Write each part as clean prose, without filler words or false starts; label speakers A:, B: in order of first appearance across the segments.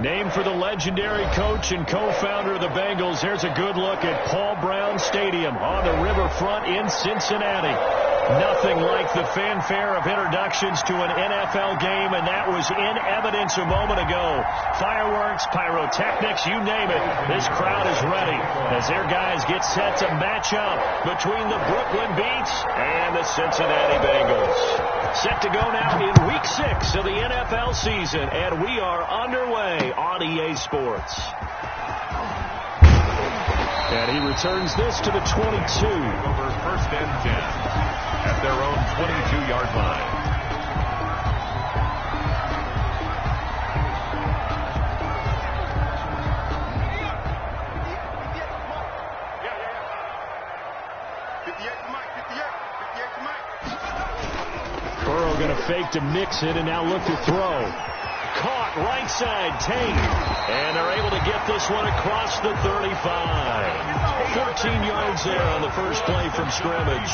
A: Named for the legendary coach and co-founder of the Bengals, here's a good look at Paul Brown Stadium on the riverfront in Cincinnati. Nothing like the fanfare of introductions to an NFL game, and that was in evidence a moment ago. Fireworks, pyrotechnics, you name it. This crowd is ready as their guys get set to match up between the Brooklyn Beats and the Cincinnati Bengals. Set to go now in Week 6 of the NFL season, and we are underway on EA Sports. And he returns this to the 22.
B: Over first and 10 at their own 22-yard line.
A: Burrow going to fake to mix it and now look to throw. Caught right side, Tate. And they're able to get this one across the 35. 14 yards there on the first play from scrimmage.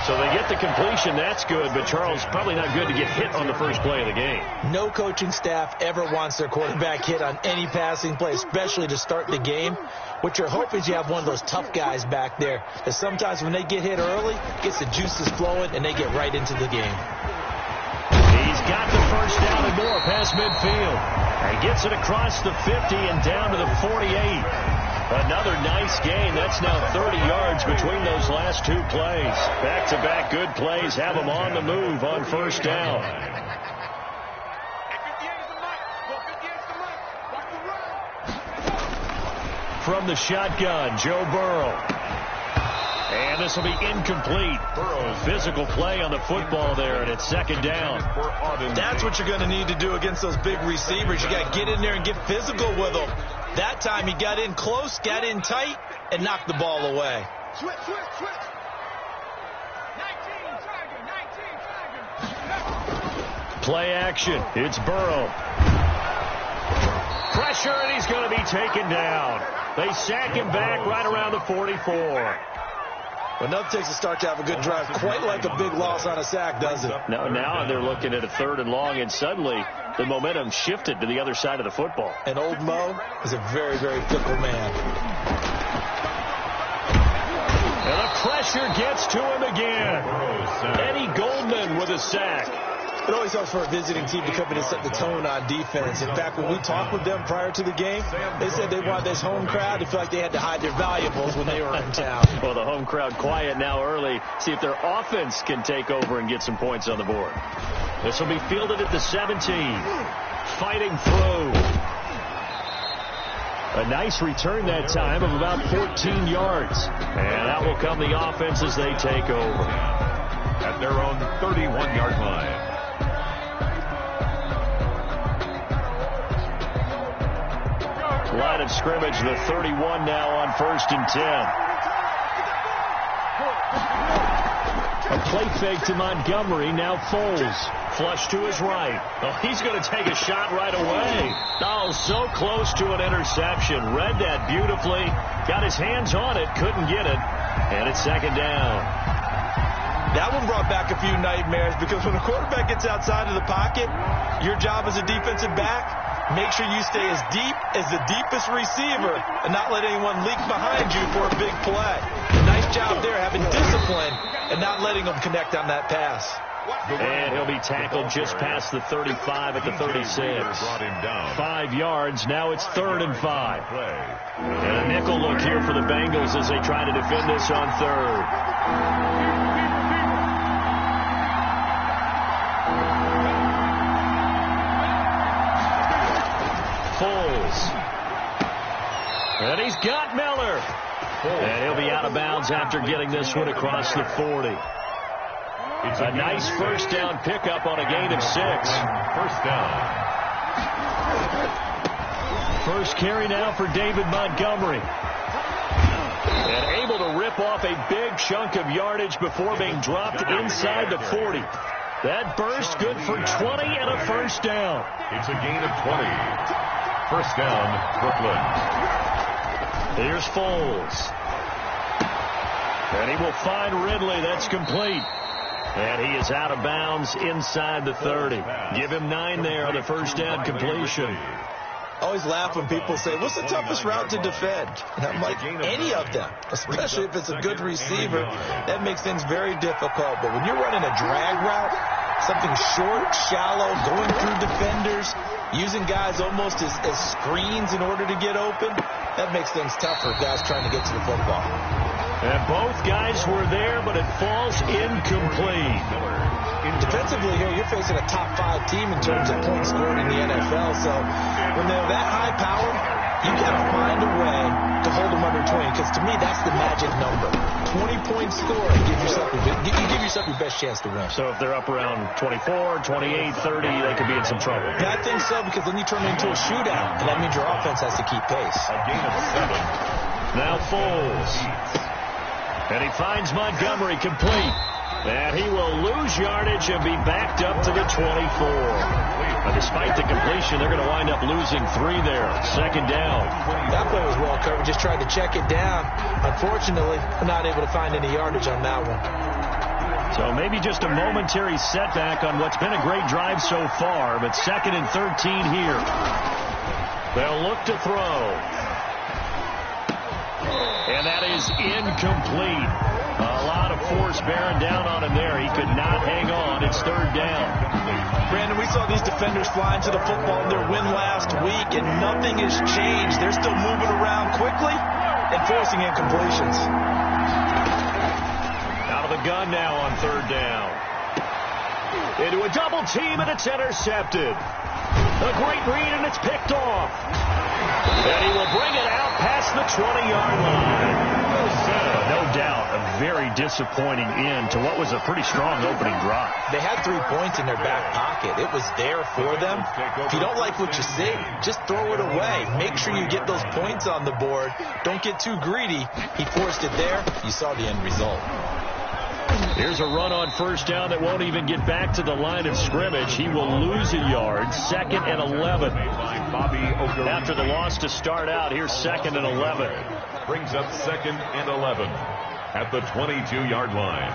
A: So they get the completion. That's good, but Charles, probably not good to get hit on the first play of the game.
C: No coaching staff ever wants their quarterback hit on any passing play, especially to start the game. What you're hoping is you have one of those tough guys back there, that sometimes when they get hit early, gets the juices flowing, and they get right into the game.
A: He's got the first down and more past midfield. And gets it across the 50 and down to the 48. Another nice gain. That's now 30 yards between those last two plays. Back-to-back good plays have them on the move on first down. From the shotgun, Joe Burrow. And this will be incomplete. Burrow's physical play on the football there, and it's second down.
C: That's what you're going to need to do against those big receivers. You got to get in there and get physical with them. That time he got in close, got in tight, and knocked the ball away.
D: Switch. 19,
A: Play action. It's Burrow. Pressure, and he's going to be taken down. They sack him back right around the 44.
C: Well, nothing takes a start to have a good drive, quite like a big loss on a sack, does it?
A: Now they're looking at a 3rd and long, and suddenly the momentum shifted to the other side of the football.
C: And old Mo is a very, very fickle man.
A: And the pressure gets to him again. Eddie Goldman with a sack.
C: It always helps for a visiting team to come in and set the tone on defense. In fact, when we talked with them prior to the game, they said they wanted this home crowd to feel like they had to hide their valuables when they were in town.
A: Well, the home crowd quiet now early. See if their offense can take over and get some points on the board. This will be fielded at the 17. Fighting through. A nice return that time of about 14 yards. And that will come the offense as they take over.
B: At their own 31-yard line.
A: Line of scrimmage, the 31 now on 1st and 10. A play fake to Montgomery, now Foles. Flush to his right. Oh, he's going to take a shot right away. Oh, so close to an interception. Read that beautifully. Got his hands on it, couldn't get it. And it's second down.
C: That one brought back a few nightmares because when a quarterback gets outside of the pocket, your job as a defensive back, make sure you stay as deep as the deepest receiver and not let anyone leak behind you for a big play. Nice job there having discipline and not letting them connect on that pass.
A: And he'll be tackled just past the 35 at the 36. 5 yards. Now it's 3rd and 5. And a nickel look here for the Bengals as they try to defend this on 3rd. Foles. And he's got Miller. And he'll be out of bounds after getting this one across the 40. It's a nice first down pickup on a gain of 6.
B: First down.
A: First carry now for David Montgomery. And able to rip off a big chunk of yardage before being dropped inside the 40. That burst good for 20 and a first down.
B: It's a gain of 20. First down, Brooklyn.
A: Here's Foles. And he will find Ridley. That's complete. And he is out of bounds inside the 30. Give him 9 there on the first down completion.
C: I always laugh when people say, what's the toughest route to defend? And I'm like, any of them, especially if it's a good receiver. That makes things very difficult. But when you're running a drag route, something short, shallow, going through defenders, using guys almost as screens in order to get open, that makes things tougher for guys trying to get to the football.
A: And both guys were there, but it falls incomplete.
C: Defensively here, you're facing a top 5 team in terms of points scored in the NFL. So when they're that high power, you got to find a way to hold them under 20. Because to me, that's the magic number. 20-point score, you give yourself your best chance to win.
A: So if they're up around 24, 28, 30, they could be in some trouble.
C: Yeah, I think so, because then you turn it into a shootout, and that means your offense has to keep pace.
B: A gain of 7.
A: Now Foles. And he finds Montgomery complete. And he will lose yardage and be backed up to the 24. But despite the completion, they're going to wind up losing 3 there. Second down.
C: That play was well covered. Just tried to check it down. Unfortunately, not able to find any yardage on that one.
A: So maybe just a momentary setback on what's been a great drive so far. But 2nd and 13 here. They'll look to throw. And that is incomplete. A lot of force bearing down on him there. He could not hang on. It's 3rd down.
C: Brandon, we saw these defenders flying to the football in their win last week, and nothing has changed. They're still moving around quickly and forcing incompletions.
A: Out of the gun now on 3rd down. Into a double team, and it's intercepted. A great read, and it's picked off. And he will bring it out past the 20-yard line. No doubt, a very disappointing end to what was a pretty strong opening drive.
C: They had 3 points in their back pocket. It was there for them. If you don't like what you see, just throw it away. Make sure you get those points on the board. Don't get too greedy. He forced it there. You saw the end result.
A: Here's a run on 1st down that won't even get back to the line of scrimmage. He will lose a yard. 2nd and 11. After the loss to start out, here's 2nd and 11.
B: Brings up 2nd and 11 at the 22-yard line.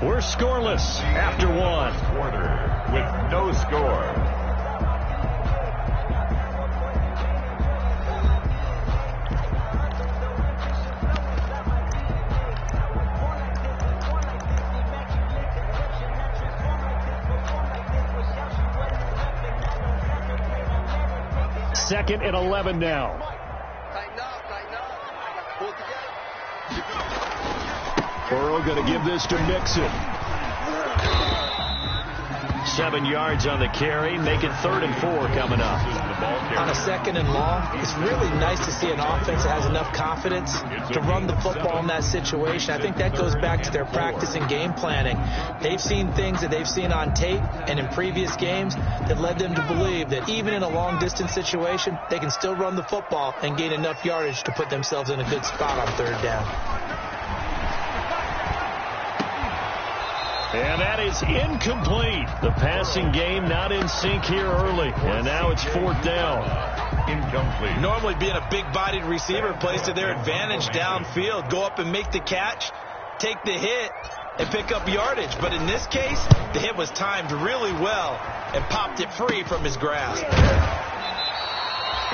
A: We're scoreless after 1.
B: Quarter with no score.
A: Second and 11 now. Burrow going to give this to Mixon. 7 yards on the carry. Make it 3rd and 4 coming up.
C: On a 2nd and long, it's really nice to see an offense that has enough confidence to run the football in that situation. I think that goes back to their practice and game planning. They've seen things that they've seen on tape and in previous games that led them to believe that even in a long-distance situation, they can still run the football and gain enough yardage to put themselves in a good spot on 3rd down.
A: And that is incomplete. The passing game not in sync here early. And now it's 4th down.
B: Incomplete.
C: Normally being a big-bodied receiver plays to their advantage downfield. Go up and make the catch, take the hit, and pick up yardage. But in this case, the hit was timed really well and popped it free from his grasp.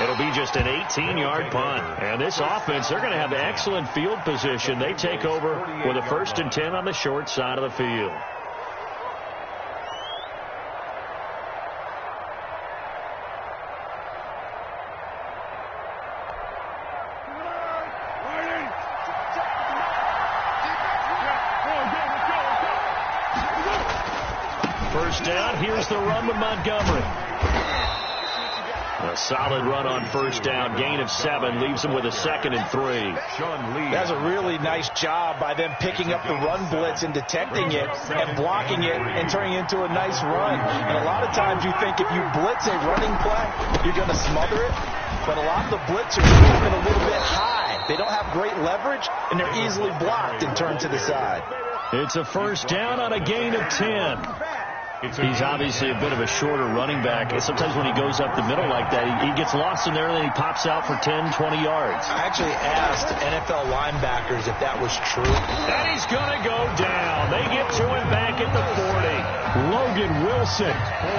A: It'll be just an 18-yard punt. And this offense, they're going to have excellent field position. They take over with a 1st and 10 on the short side of the field. First down, here's the run to Montgomery. A solid run on 1st down. Gain of 7 leaves him with a 2nd and 3.
C: That's a really nice job by them picking up the run blitz and detecting it and blocking it and turning it into a nice run. And a lot of times you think if you blitz a running play, you're going to smother it. But a lot of the blitzers are moving a little bit high. They don't have great leverage, and they're easily blocked and turned to the side.
A: It's a 1st down on a gain of 10. He's obviously a bit of a shorter running back. And sometimes when he goes up the middle like that, he gets lost in there and then he pops out for 10, 20 yards.
C: I actually asked NFL linebackers if that was true.
A: And he's going to go down. They get to him back at the 40. Logan Wilson.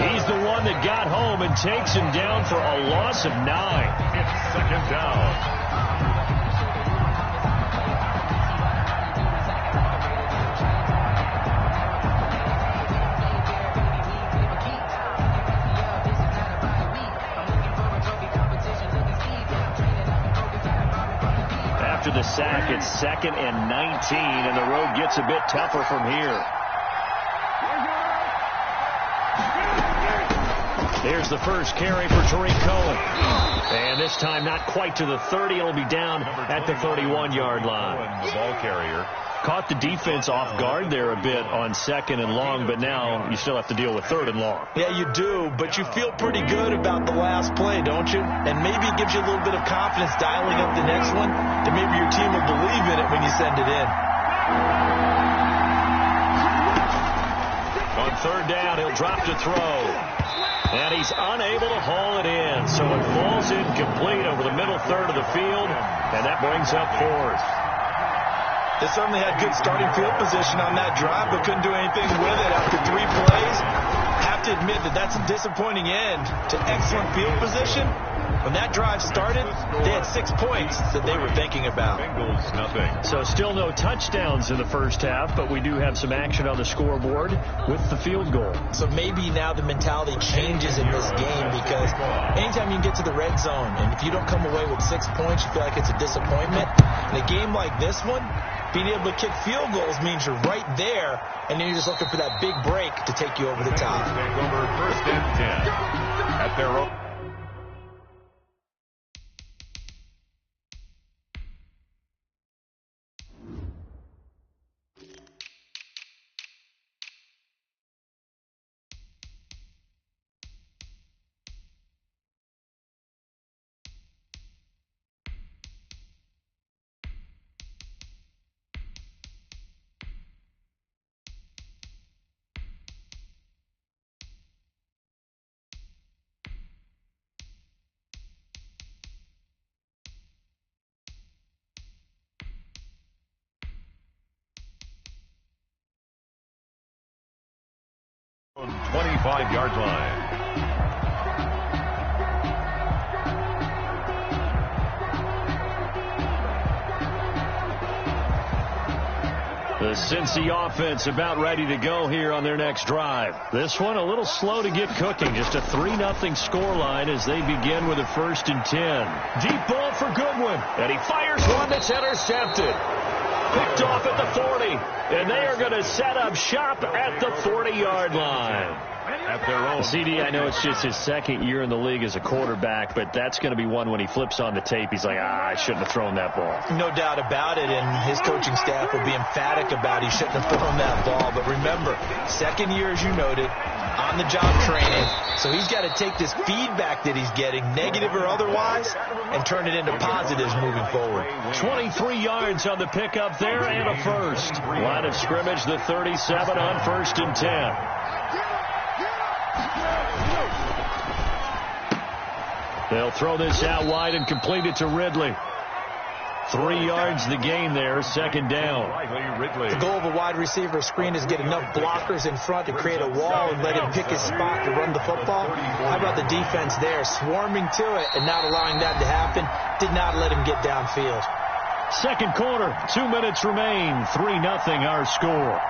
A: He's the one that got home and takes him down for a loss of 9.
B: It's second down.
A: After the sack, it's 2nd and 19, and the road gets a bit tougher from here. There's the first carry for Tariq Cohen. And this time not quite to the 30. It'll be down at the 31-yard line.
B: The ball carrier.
A: Caught the defense off guard there a bit on 2nd and long, but now you still have to deal with 3rd and long.
C: Yeah, you do, but you feel pretty good about the last play, don't you? And maybe it gives you a little bit of confidence dialing up the next one, that maybe your team will believe in it when you send it in.
A: On 3rd down, he'll drop to throw. And he's unable to haul it in, so it falls incomplete over the middle 3rd of the field, and that brings up 4th.
C: They certainly had good starting field position on that drive, but couldn't do anything with it after 3 plays. Have to admit that that's a disappointing end to excellent field position. When that drive started, they had 6 points that they were thinking about.
B: Bengals, nothing.
A: So still no touchdowns in the first half, but we do have some action on the scoreboard with the field goal.
C: So maybe now the mentality changes in this game, because anytime you can get to the red zone, and if you don't come away with 6 points, you feel like it's a disappointment. In a game like this one, being able to kick field goals means you're right there, and then you're just looking for that big break to take you over the top.
B: Take over 1st and 10 at their own. On 25-yard line.
A: The Cincy offense about ready to go here on their next drive. This one a little slow to get cooking. Just a 3-0 scoreline as they begin with a 1st and 10. Deep ball for Goodwin. And he fires one that's intercepted. Picked off at the 40. And they are going to set up shop at the 40-yard line.
B: At their own.
A: CD, I know it's just his 2nd year in the league as a quarterback, but that's going to be one when he flips on the tape. He's like, I shouldn't have thrown that ball.
C: No doubt about it, and his coaching staff will be emphatic about he shouldn't have thrown that ball. But remember, 2nd year, as you noted, on-the-job training. So he's got to take this feedback that he's getting, negative or otherwise, and turn it into positives moving forward.
A: 23 yards on the pickup there and a 1st. Line of scrimmage, the 37 on 1st and 10. They'll throw this out wide and complete it to Ridley. 3 yards the gain there, 2nd down.
C: The goal of a wide receiver screen is get enough blockers in front to create a wall and let him pick his spot to run the football. How about the defense there, swarming to it and not allowing that to happen? Did not let him get downfield.
A: 2nd quarter, 2 minutes remain, 3-0 our score.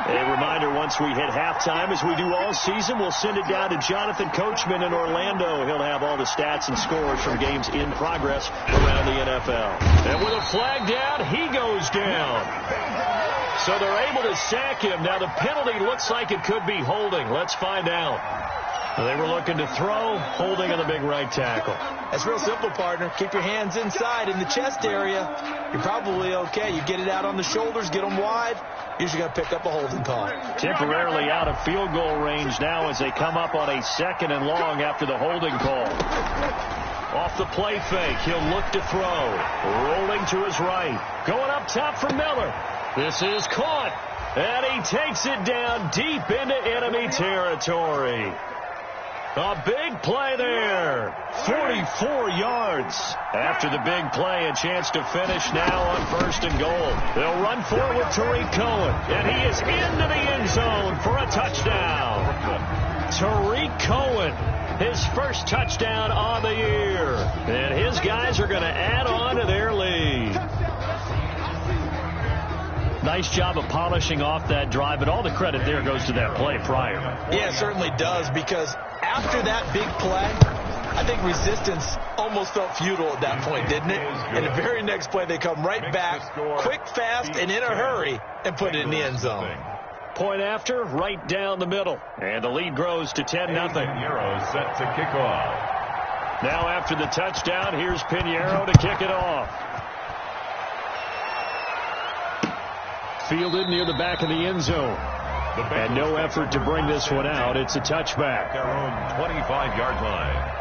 A: A reminder, once we hit halftime, as we do all season, we'll send it down to Jonathan Coachman in Orlando. He'll have all the stats and scores from games in progress around the NFL. And with a flag down, he goes down. So they're able to sack him. Now the penalty looks like it could be holding. Let's find out. They were looking to throw, holding on the big right tackle.
C: That's real simple, partner. Keep your hands inside in the chest area. You're probably okay. You get it out on the shoulders, get them wide. Usually got to pick up a holding call.
A: Temporarily out of field goal range now as they come up on a 2nd and long after the holding call. Off the play fake, he'll look to throw. Rolling to his right. Going up top for Miller. This is caught. And he takes it down deep into enemy territory. A big play there. 44 yards. After the big play, a chance to finish now on 1st and goal. They'll run forward Tariq Cohen, and he is into the end zone for a touchdown. Tariq Cohen, his first touchdown on the year. And his guys are going to add on to their lead. Nice job of polishing off that drive, but all the credit there goes to that play prior.
C: Yeah, it certainly does, because after that big play, I think resistance almost felt futile at that point, didn't it? And the very next play, they come right back, quick, fast, and in a hurry, and put it in the end zone.
A: Point after, right down the middle. And the lead grows to 10-0.
B: Pinheiro set to kick off.
A: Now after the touchdown, here's Pinheiro to kick it off. Fielded near the back of the end zone. And no effort to bring this one out. It's a touchback.
B: Their own 25-yard line.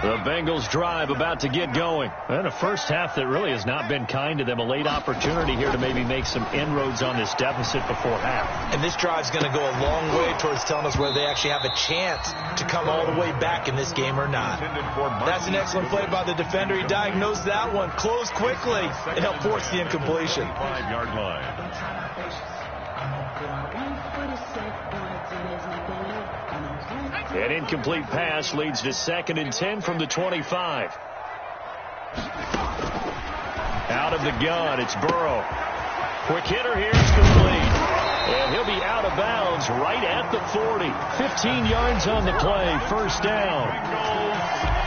A: The Bengals drive about to get going. And a first half that really has not been kind to them. A late opportunity here to maybe make some inroads on this deficit before half.
C: And this drive's going to go a long way towards telling us whether they actually have a chance to come all the way back in this game or not. That's an excellent play by the defender. He diagnosed that one, closed quickly, and helped force the incompletion.
B: 5-yard line.
A: An incomplete pass leads to 2nd and 10 from the 25. Out of the gun, it's Burrow. Quick hitter here, it's complete. And he'll be out of bounds right at the 40. 15 yards on the play, first down.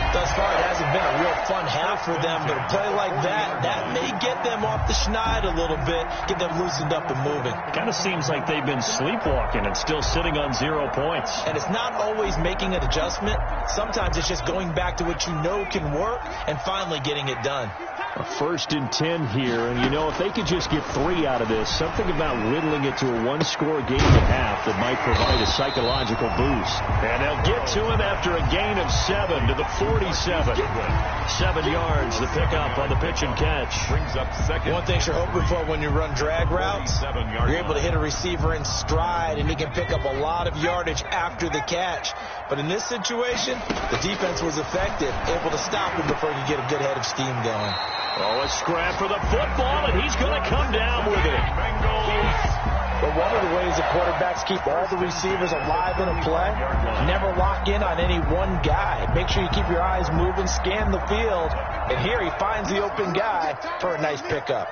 C: Thus far, it hasn't been a real fun half for them, but a play like that may get them off the schneid a little bit, get them loosened up and moving.
A: Kind of seems like they've been sleepwalking and still sitting on 0 points.
C: And it's not always making an adjustment. Sometimes it's just going back to what you know can work and finally getting it done.
A: A 1st and 10 here, and you know, if they could just get 3 out of this, something about whittling it to a 1-score game at half that might provide a psychological boost. And they'll get to him after a gain of 7 to the 47. 7 yards, the pickup on the pitch and catch.
B: Brings up second.
C: One thing you're hoping for when you run drag routes, you're able to hit a receiver in stride, and he can pick up a lot of yardage after the catch. But in this situation, the defense was effective, able to stop him before he could get a good head of steam going.
A: Oh, a scrap for the football, and he's going to come down with it.
C: But one of the ways the quarterbacks keep all the receivers alive in a play, never lock in on any one guy. Make sure you keep your eyes moving, scan the field, and here he finds the open guy for a nice pickup.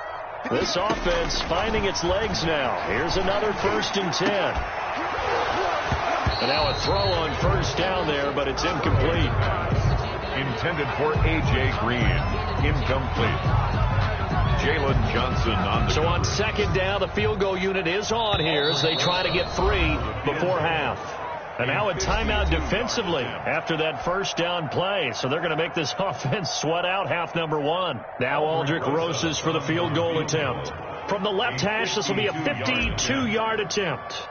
A: This offense finding its legs now. Here's another 1st and 10. And now a throw on first down there, but it's incomplete.
B: Intended for A.J. Green. Incomplete. Jalen Johnson on the...
A: So on 2nd down, the field goal unit is on here as they try to get 3 before half. And now a timeout defensively after that first down play. So they're going to make this offense sweat out half number 1. Now Aldrick Rosas for the field goal attempt. From the left hash, this will be a 52-yard attempt.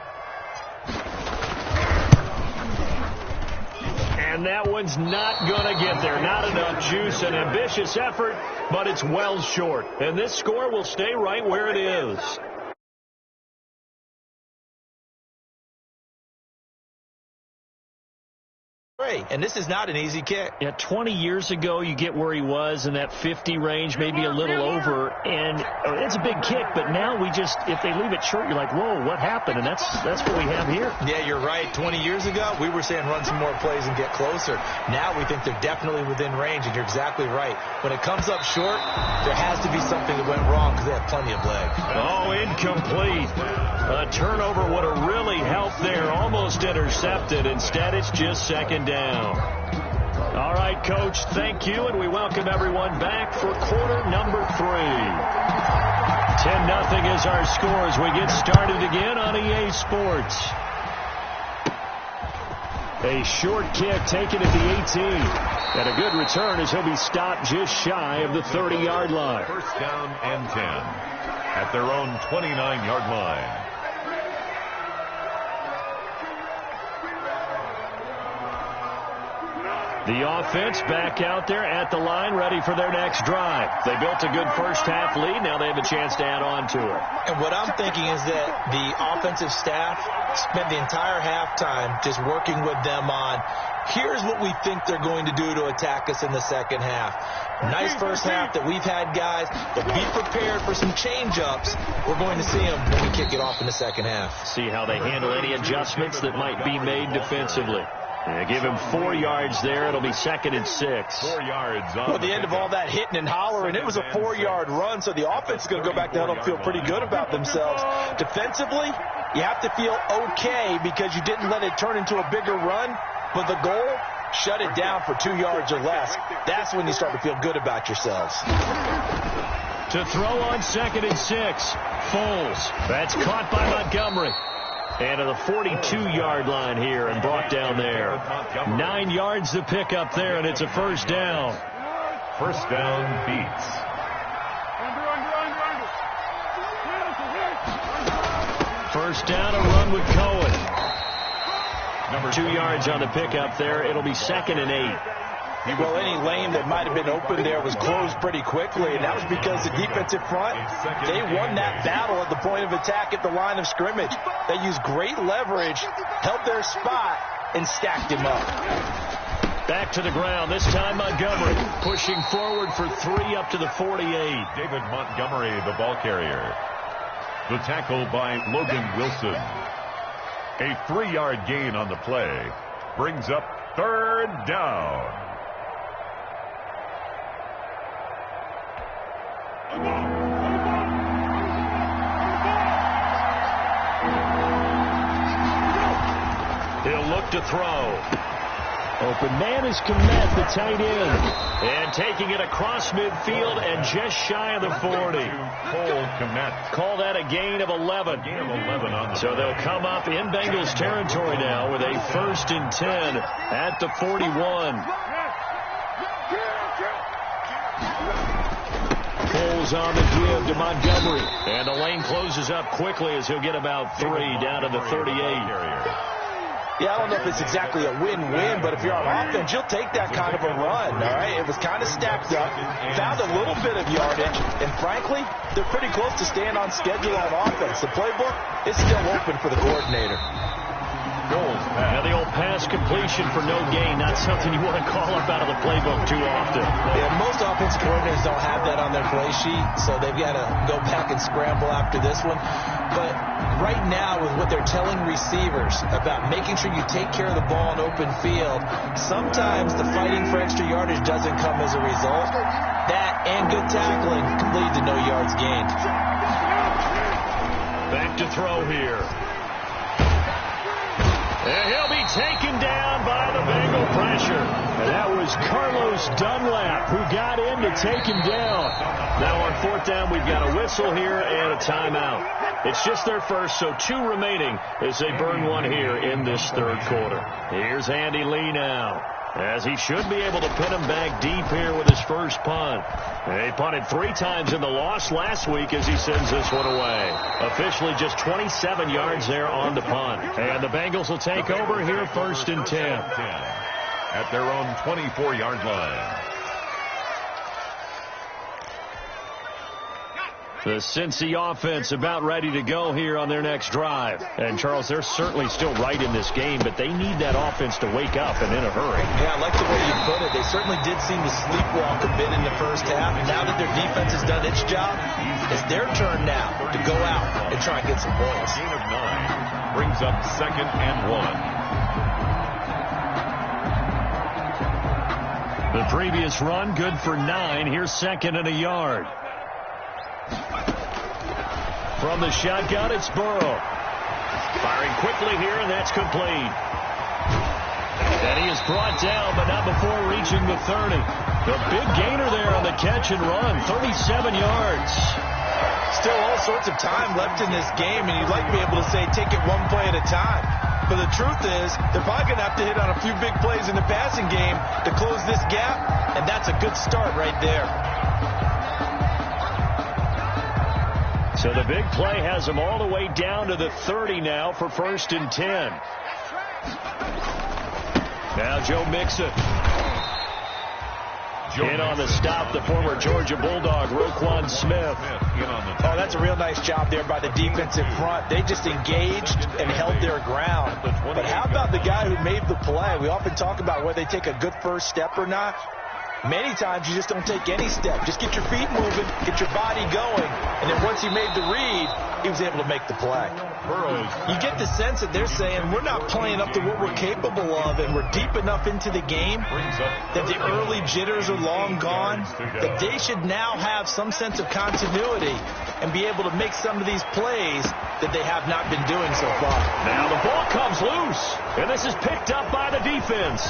A: And that one's not going to get there. Not enough juice. An ambitious effort, but it's well short. And this score will stay right where it is.
C: And this is not an easy kick.
A: Yeah, 20 years ago, you get where he was in that 50 range, maybe a little over, and it's a big kick, but now we just, if they leave it short, you're like, whoa, what happened? And that's what we have here.
C: Yeah, you're right. 20 years ago, we were saying run some more plays and get closer. Now we think they're definitely within range, and you're exactly right. When it comes up short, there has to be something that went wrong because they have plenty of legs.
A: Oh, incomplete. A turnover would have really helped there. Almost intercepted. Instead, it's just 2nd down. All right, Coach, thank you, and we welcome everyone back for quarter number 3. 10-0 is our score as we get started again on EA Sports. A short kick taken at the 18. And a good return as he'll be stopped just shy of the 30-yard line.
B: 1st down and 10 at their own 29-yard line.
A: The offense back out there at the line, ready for their next drive. They built a good first-half lead. Now they have a chance to add on to it.
C: And what I'm thinking is that the offensive staff spent the entire halftime just working with them on, here's what we think they're going to do to attack us in the second half. Nice first half that we've had, guys, but be prepared for some change-ups. We're going to see them when we kick it off in the second half.
A: See how they handle any adjustments that might be made defensively. Give him 4 yards there. It'll be 2nd and 6.
B: 4 yards.
C: Well, at the end of all that hitting and hollering, it was a 4-yard run, so the offense is going to go back to huddle and feel pretty good about themselves. Defensively, you have to feel okay because you didn't let it turn into a bigger run, but the goal, shut it down for 2 yards or less. That's when you start to feel good about yourselves.
A: To throw on 2nd and 6, Foles. That's caught by Montgomery. And to the 42-yard line here and brought down there. 9 yards to pick up there, and it's a first down.
B: First down beats.
A: First down, a run with Cohen. 2 yards on the pickup there. It'll be 2nd and 8.
C: Well, any lane that might have been open there was closed pretty quickly, and that was because the defensive front, they won that battle at the point of attack at the line of scrimmage. They used great leverage, held their spot, and stacked him up.
A: Back to the ground, this time Montgomery pushing forward for 3 up to the 48.
B: David Montgomery, the ball carrier. The tackle by Logan Wilson. A 3-yard gain on the play brings up 3rd down.
A: He'll look to throw. Open man is Komet, the tight end. And taking it across midfield and just shy of the 40.
B: Cole Komet.
A: Call that a gain of 11.
B: Gain of 11 on the
A: so they'll come up in Bengals territory now with a 1st and 10 at the 41. Foles on the give to Montgomery. And the lane closes up quickly as he'll get about 3 down to the 38.
C: Yeah, I don't know if it's exactly a win-win, but if you're on offense, you'll take that kind of a run, all right? It was kind of stacked up, found a little bit of yardage, and frankly, they're pretty close to staying on schedule on offense. The playbook is still open for the coordinator.
A: Now the old pass completion for no gain, not something you want to call up out of the playbook too often.
C: Yeah, most offensive coordinators don't have that on their play sheet, so they've got to go back and scramble after this one. But right now, with what they're telling receivers about making sure you take care of the ball in open field, sometimes the fighting for extra yardage doesn't come as a result. That and good tackling can lead to no yards gained.
A: Back to throw here. And he'll be taken down by the Bengal pressure. And that was Carlos Dunlap who got in to take him down. Now on 4th down, we've got a whistle here and a timeout. It's just their first, so 2 remaining as they burn 1 here in this 3rd quarter. Here's Andy Lee now, as he should be able to pin him back deep here with his first punt. They punted 3 times in the loss last week as he sends this one away. Officially just 27 yards there on the punt. And the Bengals will take over here 1st and 10.
B: At their own 24-yard line.
A: The Cincy offense about ready to go here on their next drive. And, Charles, they're certainly still right in this game, but they need that offense to wake up and in a hurry.
C: Yeah, I like the way you put it. They certainly did seem to sleepwalk a bit in the first half. Now that their defense has done its job, it's their turn now to go out and try and get some points.
B: Gain of 9 brings up 2nd and 1.
A: The previous run, good for 9. Here's 2nd and a yard. From the shotgun, it's Burrow. Firing quickly here, and that's complete. And he is brought down, but not before reaching the 30. The big gainer there on the catch and run, 37 yards.
C: Still all sorts of time left in this game, and you'd like to be able to say take it 1 play at a time. But the truth is, they're probably going to have to hit on a few big plays in the passing game to close this gap, and that's a good start right there.
A: So the big play has them all the way down to the 30 now for 1st and 10. Now Joe Mixon. In on the stop, the former Georgia Bulldog, Roquan Smith.
C: Oh, that's a real nice job there by the defensive front. They just engaged and held their ground. But how about the guy who made the play? We often talk about whether they take a good first step or not. Many times you just don't take any step. Just get your feet moving, get your body going, and then once he made the read, he was able to make the play. You get the sense that they're saying we're not playing up to what we're capable of, and we're deep enough into the game that the early jitters are long gone, that they should now have some sense of continuity and be able to make some of these plays that they have not been doing so far.
A: Now the ball comes loose, and this is picked up by the defense.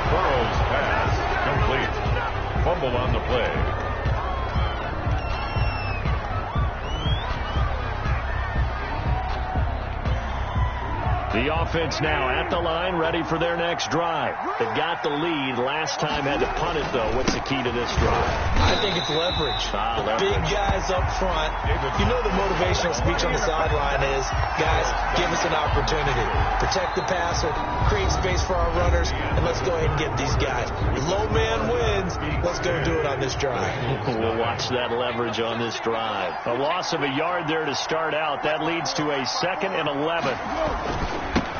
B: Burrow's pass complete. Fumble on the play.
A: The offense now at the line, ready for their next drive. They've got the lead. Last time had to punt it, though. What's the key to this drive?
C: I think it's leverage. Big guys up front. You know the motivational speech on the sideline is, guys, give us an opportunity. Protect the passer, create space for our runners, and let's go ahead and get these guys. Low man wins. Let's go do it on this drive.
A: We'll watch that leverage on this drive. A loss of a yard there to start out. That leads to a 2nd and 11.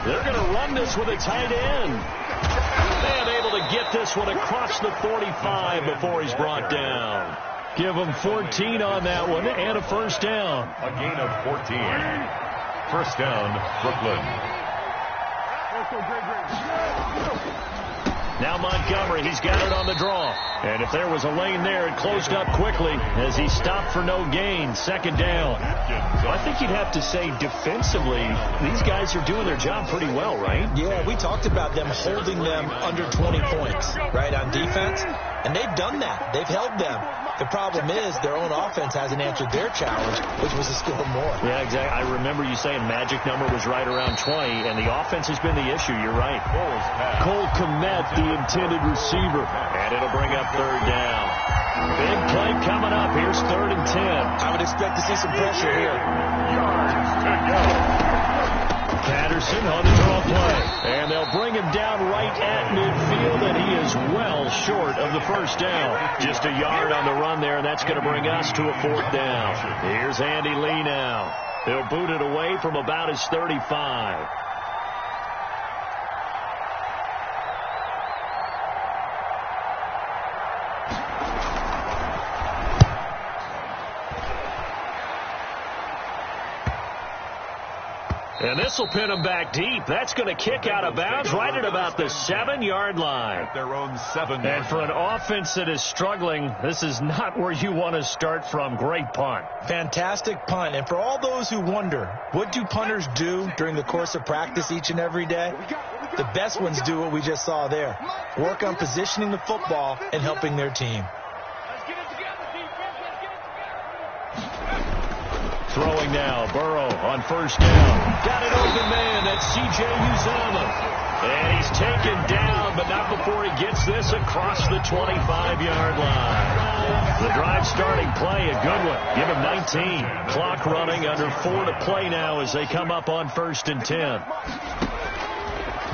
A: They're going to run this with a tight end. And able to get this one across the 45 before he's brought down. Give him 14 on that one and a first down.
B: A gain of 14. First down, Brooklyn.
A: Now Montgomery, he's got it on the draw. And if there was a lane there, it closed up quickly as he stopped for no gain. 2nd down. I think you'd have to say defensively, these guys are doing their job pretty well, right?
C: Yeah, we talked about them holding them under 20 points, right, on defense. And they've done that. They've held them. The problem is their own offense hasn't answered their challenge, which was to score more.
A: Yeah, exactly. I remember you saying magic number was right around 20, and the offense has been the issue. You're right. Cole Kmet, the intended receiver, and it'll bring up 3rd down. Big play coming up. Here's 3rd and 10.
C: I would expect to see some pressure here.
B: Yards to go.
A: Patterson on the draw play, and they'll bring him down right at midfield, and he is well short of the first down. Just a yard on the run there, and that's going to bring us to a 4th down. Here's Andy Lee now. He'll boot it away from about his 35. And this will pin them back deep. That's going to kick out of bounds right at about the 7-yard line.
B: At their own 7.
A: And for an offense that is struggling, this is not where you want to start from. Great punt.
C: Fantastic punt. And for all those who wonder, what do punters do during the course of practice each and every day? The best ones do what we just saw there. Work on positioning the football and helping their team.
A: Throwing now, Burrow on first down. Got an open man, that's C.J. Uzomah. And he's taken down, but not before he gets this across the 25-yard line. The drive starting play, a good one. Give him 19. Clock running, under 4 to play now as they come up on 1st and 10.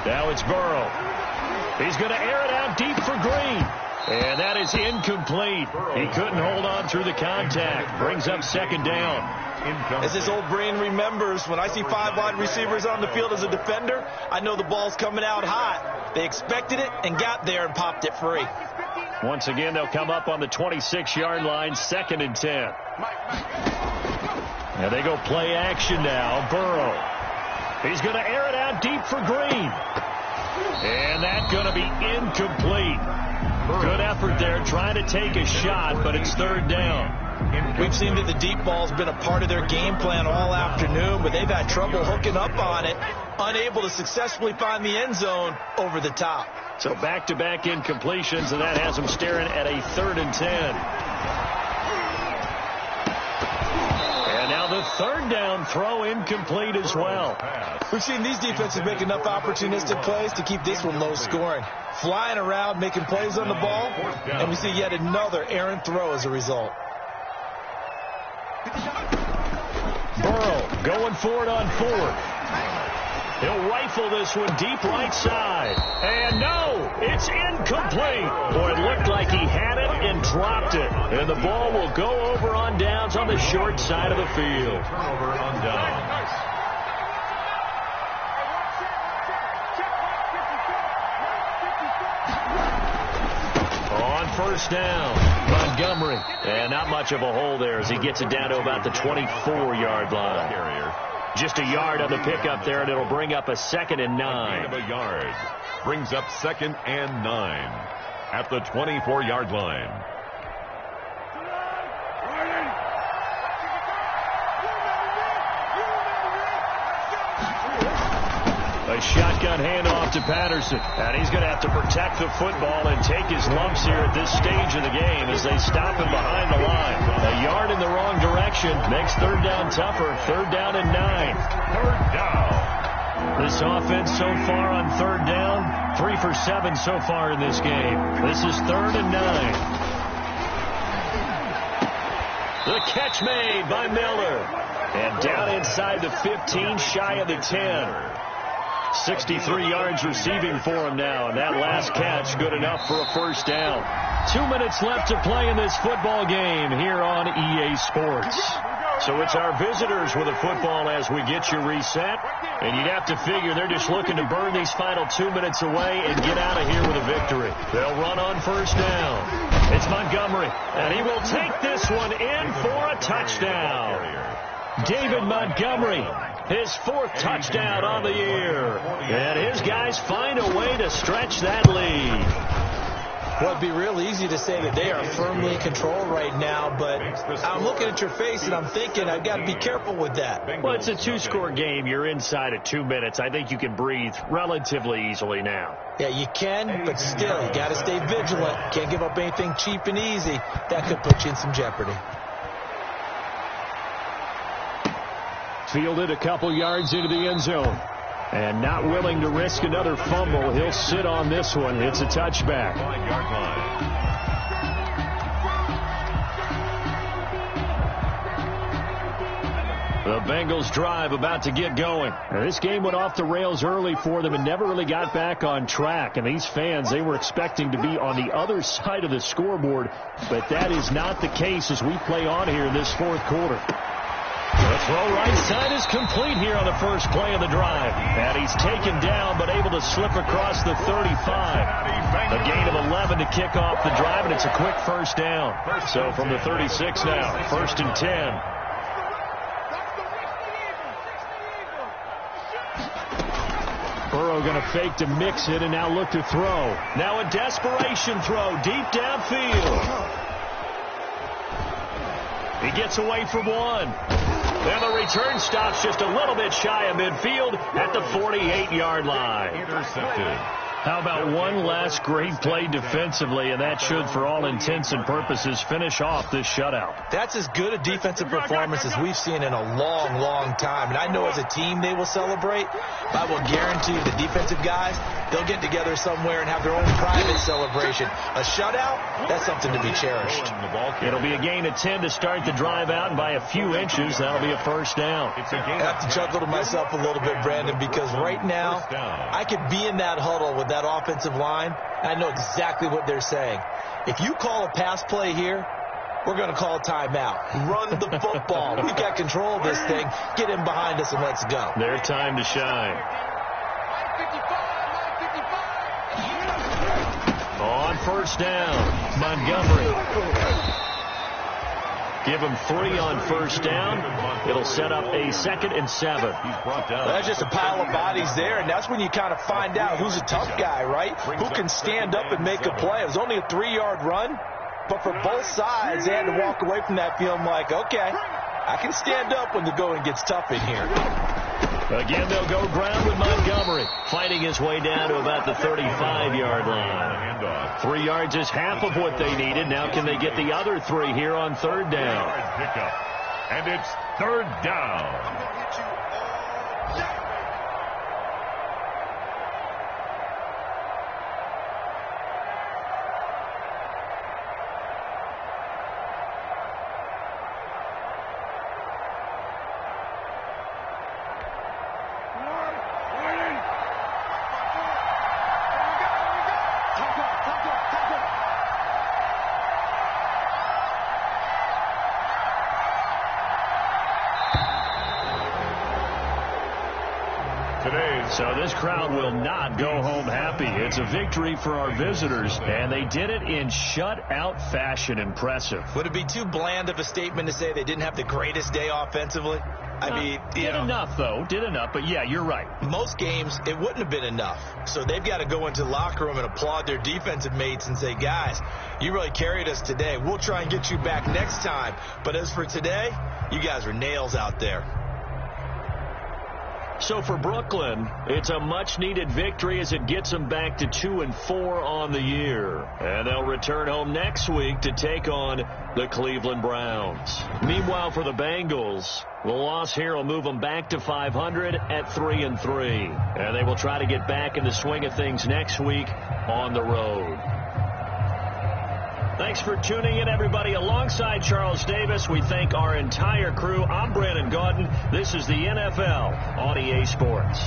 A: Now it's Burrow. He's going to air it out deep for Green. And that is incomplete. He couldn't hold on through the contact. Brings up 2nd down.
C: As his old brain remembers, when I see 5 wide receivers on the field as a defender, I know the ball's coming out hot. They expected it and got there and popped it free.
A: Once again, they'll come up on the 26-yard line, 2nd and 10. And they go play action now. Burrow. He's going to air it out deep for Green. And that's going to be incomplete. Good effort there, trying to take a shot, but it's 3rd down.
C: We've seen that the deep ball's been a part of their game plan all afternoon, but they've had trouble hooking up on it, unable to successfully find the end zone over the top.
A: So back-to-back incompletions, and that has them staring at a 3rd and 10. And now the 3rd down throw incomplete as well.
C: We've seen these defenses make enough opportunistic plays to keep this one low scoring. Flying around, making plays on the ball, and we see yet another errant throw as a result.
A: Burrow going for it on 4th. He'll rifle this one deep right side. And no, it's incomplete. Boy, it looked like he had it and dropped it. And the ball will go over on downs on the short side of the field.
B: Turnover on downs.
A: On first down, Montgomery. And not much of a hole there as he gets it down to about the 24-yard line. Just a yard on the pickup there, and it'll bring up a 2nd and 9.
B: Gain of a yard. Brings up 2nd and 9 at the 24-yard line.
A: A shotgun handoff to Patterson. And he's going to have to protect the football and take his lumps here at this stage of the game as they stop him behind the line. A yard in the wrong direction makes third down tougher. 3rd down and 9.
B: 3rd down.
A: This offense so far on 3rd down, 3 for 7 so far in this game. This is 3rd and 9. The catch made by Miller. And down inside the 15, shy of the 10. 63 yards receiving for him now, and that last catch good enough for a first down. 2 minutes left to play in this football game here on EA Sports. So it's our visitors with the football as we get you reset. And you'd have to figure they're just looking to burn these final 2 minutes away and get out of here with a victory. They'll run on first down. It's Montgomery, and he will take this one in for a touchdown. David Montgomery, his 4th touchdown on the year. And his guys find a way to stretch that lead.
C: Well, it'd be real easy to say that they are firmly in control right now, but I'm looking at your face and I'm thinking I've got to be careful with that.
A: Well, it's a 2-score game. You're inside of 2 minutes. I think you can breathe relatively easily now.
C: Yeah, you can, but still, you got to stay vigilant. Can't give up anything cheap and easy. That could put you in some jeopardy.
A: Fielded a couple yards into the end zone. And not willing to risk another fumble. He'll sit on this one. It's a touchback.
B: 5-yard line.
A: The Bengals drive about to get going. Now, this game went off the rails early for them and never really got back on track. And these fans, they were expecting to be on the other side of the scoreboard. But that is not the case as we play on here in this 4th quarter. The throw right side is complete here on the first play of the drive. And he's taken down but able to slip across the 35. A gain of 11 to kick off the drive, and it's a quick first down. So from the 36 now, 1st and 10. Burrow going to fake to mix it and now look to throw. Now a desperation throw deep downfield. He gets away from one. And the return stops just a little bit shy of midfield at the 48-yard line.
B: Intercepted.
A: How about one last great play defensively, and that should, for all intents and purposes, finish off this shutout.
C: That's as good a defensive performance as we've seen in a long, long time. And I know as a team they will celebrate. I will guarantee you the defensive guys, they'll get together somewhere and have their own private celebration. A shutout, that's something to be cherished.
A: It'll be a gain of 10 to start the drive out, and by a few inches, that'll be a first down.
C: I have to chuckle to myself a little bit, Brandon, because right now I could be in that huddle with that offensive line. I know exactly what they're saying. If you call a pass play here, we're going to call a timeout. Run the football. We've got control of this thing. Get in behind us and let's go.
A: Their time to shine. On first down, Montgomery. Give him 3 on first down. It'll set up a 2nd and 7.
C: That's just a pile of bodies there, and that's when you kind of find out who's a tough guy, right? Who can stand up and make a play. It was only a 3-yard run, but for both sides, they had to walk away from that feeling like, okay, I can stand up when the going gets tough in here.
A: Again, they'll go ground with Montgomery, fighting his way down to about the 35-yard line. 3 yards is half of what they needed. Now can they get the other 3 here on 3rd down?
B: And it's 3rd down.
A: So this crowd will not go home happy. It's a victory for our visitors, and they did it in shutout fashion. Impressive.
C: Would it be too bland of a statement to say they didn't have the greatest day offensively? I mean,
A: did enough, though. Did enough, but yeah, you're right.
C: Most games, it wouldn't have been enough. So they've got to go into the locker room and applaud their defensive mates and say, guys, you really carried us today. We'll try and get you back next time. But as for today, you guys are nails out there.
A: So for Brooklyn, it's a much-needed victory as it gets them back to 2-4 on the year. And they'll return home next week to take on the Cleveland Browns. Meanwhile, for the Bengals, the loss here will move them back to 500 at 3-3. And they will try to get back in the swing of things next week on the road. Thanks for tuning in, everybody. Alongside Charles Davis, we thank our entire crew. I'm Brandon Gaudin. This is the NFL on EA Sports.